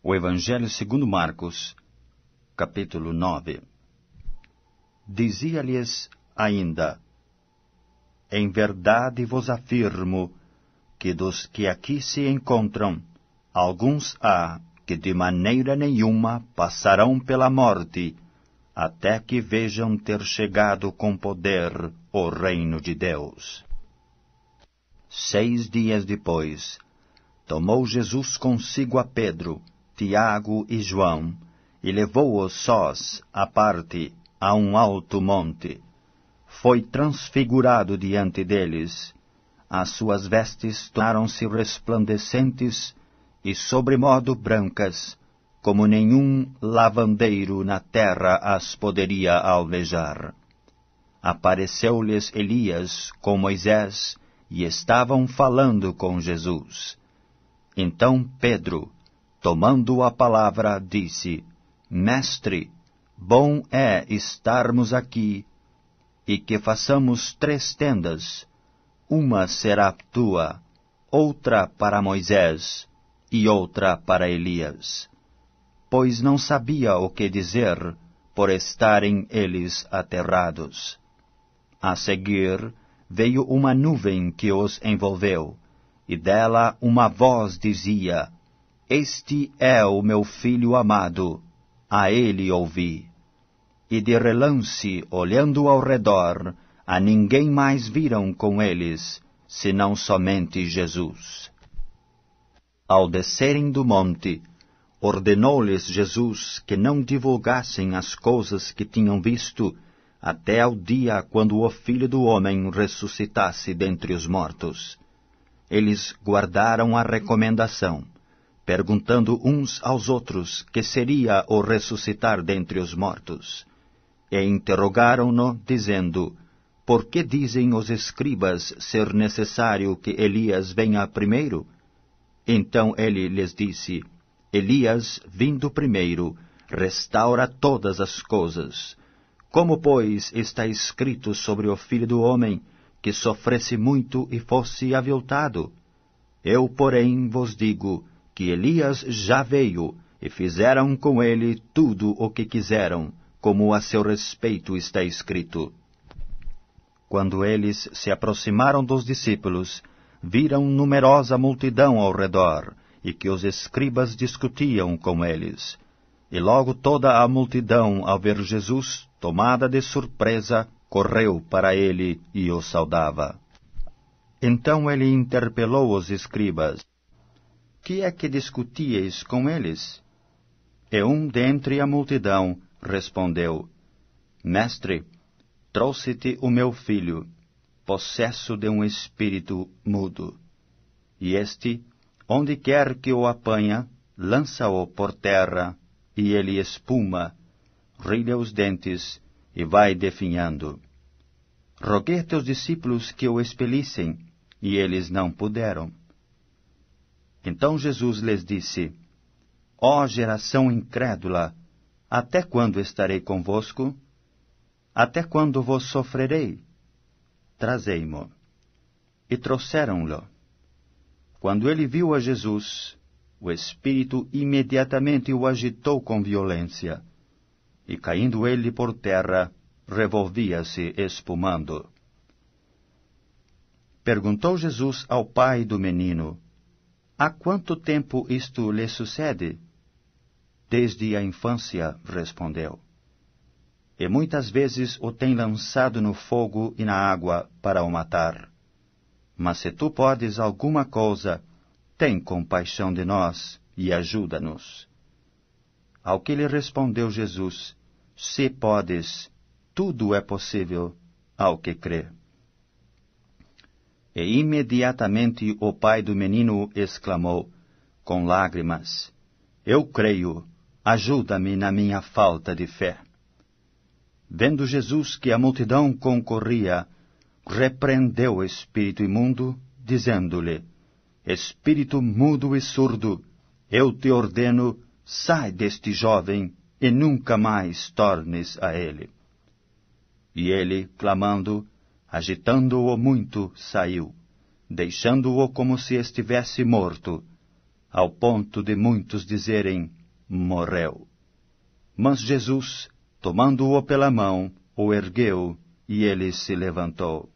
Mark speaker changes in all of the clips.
Speaker 1: O Evangelho segundo Marcos, capítulo 9. Dizia-lhes ainda: Em verdade vos afirmo que dos que aqui se encontram, alguns há que de maneira nenhuma passarão pela morte, até que vejam ter chegado com poder o reino de Deus. 6 dias depois, tomou Jesus consigo a Pedro, Tiago e João, e levou-os sós à parte a um alto monte. Foi transfigurado diante deles. As suas vestes tornaram-se resplandecentes e sobremodo brancas, como nenhum lavandeiro na terra as poderia alvejar. Apareceu-lhes Elias com Moisés, e estavam falando com Jesus. Então Pedro, tomando a palavra, disse: Mestre, bom é estarmos aqui, e que façamos 3 tendas, uma será tua, outra para Moisés, e outra para Elias. Pois não sabia o que dizer, por estarem eles aterrados. A seguir, veio uma nuvem que os envolveu, e dela uma voz dizia: Este é o meu filho amado, a ele ouvi. E de relance, olhando ao redor, a ninguém mais viram com eles, senão somente Jesus. Ao descerem do monte, ordenou-lhes Jesus que não divulgassem as coisas que tinham visto, até ao dia quando o Filho do Homem ressuscitasse dentre os mortos. Eles guardaram a recomendação, perguntando uns aos outros que seria o ressuscitar dentre os mortos. E interrogaram-no, dizendo: Por que dizem os escribas ser necessário que Elias venha primeiro? Então ele lhes disse: Elias, vindo primeiro, restaura todas as coisas. Como, pois, está escrito sobre o Filho do Homem, que sofresse muito e fosse aviltado? Eu, porém, vos digo que Elias já veio, e fizeram com ele tudo o que quiseram, como a seu respeito está escrito. Quando eles se aproximaram dos discípulos, viram numerosa multidão ao redor, e que os escribas discutiam com eles. E logo toda a multidão, ao ver Jesus, tomada de surpresa, correu para ele e o saudava. Então ele interpelou os escribas: Que é que discutíeis com eles? E um dentre a multidão respondeu: Mestre, trouxe-te o meu filho, possesso de um espírito mudo. E este, onde quer que o apanha, lança-o por terra, e ele espuma, rilha os dentes, e vai definhando. Roguei a teus discípulos que o expelissem, e eles não puderam. Então Jesus lhes disse: Ó geração incrédula, até quando estarei convosco? Até quando vos sofrerei? Trazei-mo. E trouxeram-lo. Quando ele viu a Jesus, o espírito imediatamente o agitou com violência, e caindo ele por terra, revolvia-se espumando. Perguntou Jesus ao pai do menino: Há quanto tempo isto lhe sucede? Desde a infância, respondeu. E muitas vezes o tem lançado no fogo e na água para o matar. Mas se tu podes alguma coisa, tem compaixão de nós e ajuda-nos. Ao que lhe respondeu Jesus: Se podes, tudo é possível ao que crê. E imediatamente o pai do menino exclamou, com lágrimas: Eu creio, ajuda-me na minha falta de fé. Vendo Jesus que a multidão concorria, repreendeu o espírito imundo, dizendo-lhe: Espírito mudo e surdo, eu te ordeno, sai deste jovem, e nunca mais tornes a ele. E ele, clamando, agitando-o muito, saiu, deixando-o como se estivesse morto. ao ponto de muitos dizerem: morreu. Mas Jesus, tomando-o pela mão, o ergueu, e ele se levantou.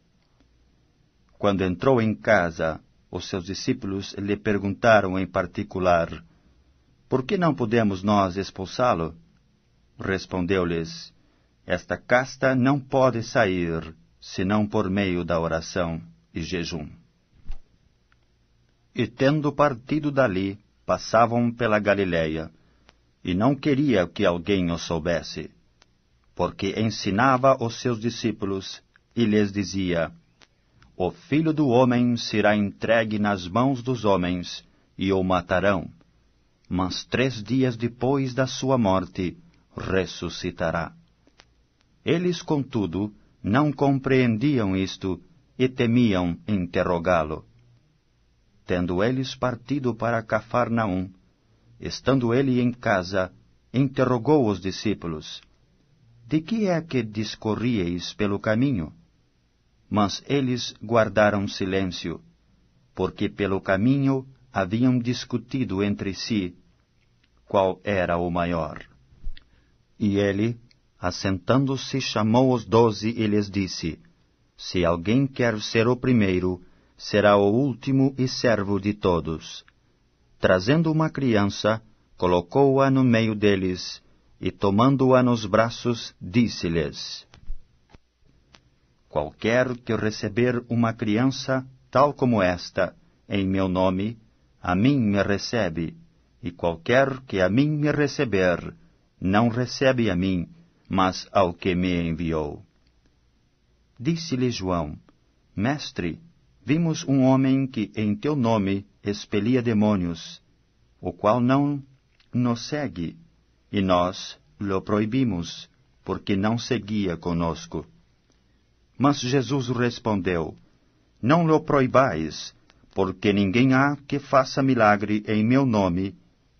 Speaker 1: Quando entrou em casa, os seus discípulos lhe perguntaram em particular: por que não podemos nós expulsá-lo? Respondeu-lhes: esta casta não pode sair, senão por meio da oração e jejum. E tendo partido dali, passavam pela Galileia, e não queria que alguém o soubesse, porque ensinava os seus discípulos, e lhes dizia: o Filho do Homem será entregue nas mãos dos homens, e o matarão, mas 3 dias depois da sua morte, ressuscitará. Eles, contudo, não compreendiam isto, e temiam interrogá-lo. Tendo eles partido para Cafarnaum, estando ele em casa, interrogou os discípulos: de que é que discorríeis pelo caminho? Mas eles guardaram silêncio, porque pelo caminho haviam discutido entre si qual era o maior. E ele, assentando-se, chamou os 12 e lhes disse: se alguém quer ser o primeiro, será o último e servo de todos. Trazendo uma criança, colocou-a no meio deles, e tomando-a nos braços, disse-lhes: qualquer que receber uma criança tal como esta, em meu nome, a mim me recebe, e qualquer que a mim me receber, não recebe a mim, mas ao que me enviou. Disse-lhe João: mestre, vimos um homem que em teu nome expelia demônios, o qual não nos segue, e nós lhe proibimos, porque não seguia conosco. Mas Jesus respondeu: não lhe proibais, porque ninguém há que faça milagre em meu nome,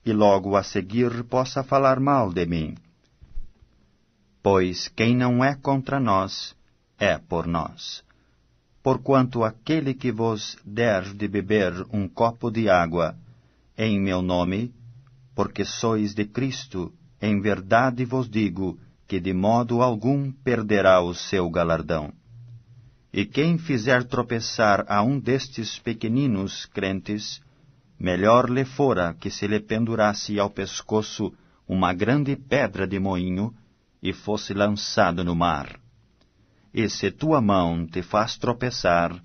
Speaker 1: e logo a seguir possa falar mal de mim. Pois quem não é contra nós, é por nós. Porquanto aquele que vos der de beber um copo de água, em meu nome, porque sois de Cristo, em verdade vos digo que de modo algum perderá o seu galardão. E quem fizer tropeçar a um destes pequeninos crentes, melhor lhe fora que se lhe pendurasse ao pescoço uma grande pedra de moinho e fosse lançado no mar. E se tua mão te faz tropeçar,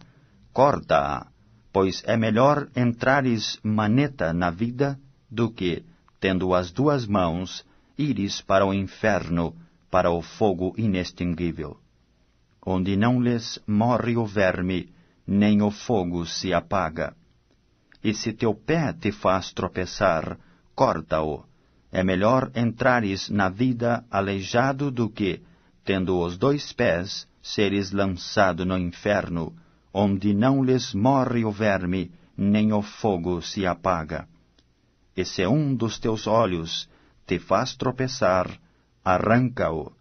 Speaker 1: corta-a, pois é melhor entrares maneta na vida do que, tendo as 2 mãos, ires para o inferno, para o fogo inextinguível, onde não lhes morre o verme, nem o fogo se apaga. E se teu pé te faz tropeçar, corta-o. É melhor entrares na vida aleijado do que, tendo os 2 pés, seres lançado no inferno, onde não lhes morre o verme, nem o fogo se apaga. E se um dos teus olhos te faz tropeçar, arranca-o.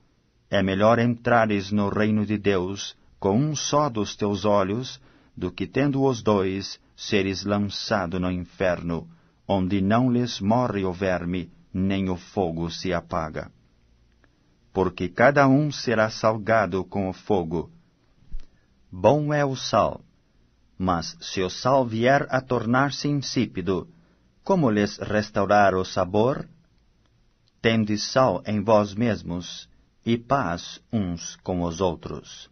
Speaker 1: É melhor entrares no reino de Deus com um só dos teus olhos, do que tendo os 2, seres lançado no inferno, onde não lhes morre o verme, nem o fogo se apaga. Porque cada um será salgado com o fogo. Bom é o sal, mas se o sal vier a tornar-se insípido, como lhes restaurar o sabor? Tendes sal em vós mesmos, e paz uns com os outros.